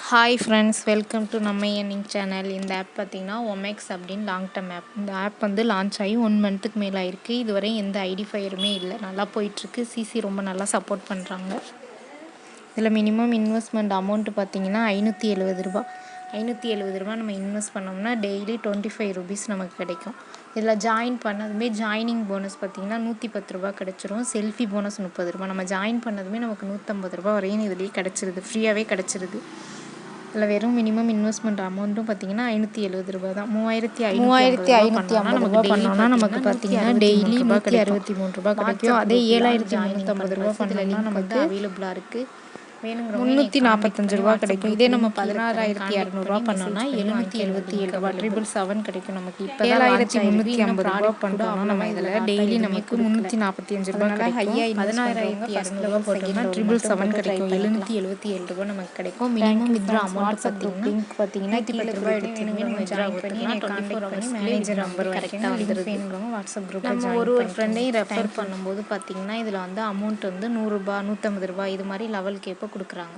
Hi friends, welcome to நம்ம earning channel. இந்த app பார்த்திங்கன்னா ஒமெக்ஸ் அப்படின்னு லாங் டர்ம் ஆப். இந்த ஆப் வந்து லான்ச் ஆகி 1 மந்த்துக்கு மேலே ஆயிருக்கு. இதுவரை எந்த ஐடி ஃபயருமே இல்லை, நல்லா போயிட்டுருக்கு. சிசி ரொம்ப நல்லா சப்போர்ட் பண்ணுறாங்க. இதில் மினிமம் இன்வெஸ்ட்மெண்ட் அமௌண்ட்டு பார்த்திங்கன்னா ரூ. 570 நம்ம இன்வெஸ்ட் பண்ணோம்னா டெய்லி 25 ருபீஸ் நமக்கு கிடைக்கும். இதில் ஜாயின் பண்ணதுமே ஜாயினிங் போனஸ் பார்த்திங்கன்னா ரூ. 110 கிடச்சிரும். செல்ஃபி போனஸ் ரூ. 30. நம்ம ஜாயின் பண்ணதுமே நமக்கு ரூ. 150 வரையும் இதுலேயே கிடச்சிருது, ஃப்ரீயாகவே கிடச்சிருது. இதில் வெறும் மினிமம் இன்வெஸ்ட்மெண்ட் அமௌண்ட்டும் பார்த்தீங்கன்னா ரூ. 570 தான். 3550 பண்ணோம்னா நமக்கு பார்த்தீங்கன்னா டெய்லி ரூ. 163 கிடைக்கும். அதே ரூ. 7350 பண்ணோம்னா நமக்கு அவைலபிளாக இருக்குது. ரூ. 345 கிடைக்கும். இதே நம்ம 16200 பண்ணோம்னா ரூ. 777 கிடைக்கும். நமக்கு இப்போ ரூ. 7350 பண்ணோம்னா நம்ம இதில் டெய்லி நமக்கு ரூ. 345 கிடைக்கும். 16200 போட்டோம்னா ரூ. 777 கிடைக்கும். ரூ. 777 நமக்கு கிடைக்கும். மினிமம் வித்ரா அமௌண்ட் பார்த்தீங்கன்னா ரூ. 10 நம்ம ஜாயின் பண்ணி 24 ஹவர்ஸ் மேனேஜர் நம்பர் கரெக்டாக வந்துருது. வாட்ஸ்அப் குரூப் நம்ம ஒரு ஃப்ரெண்டையும் ரெஃபர் பண்ணும்போது பார்த்தீங்கன்னா இதில் வந்து அமௌண்ட் வந்து ரூ. 100 ரூ. 150 இது மாதிரி லெவலுக்கு ஏற்ப கொடுக்குறாங்க.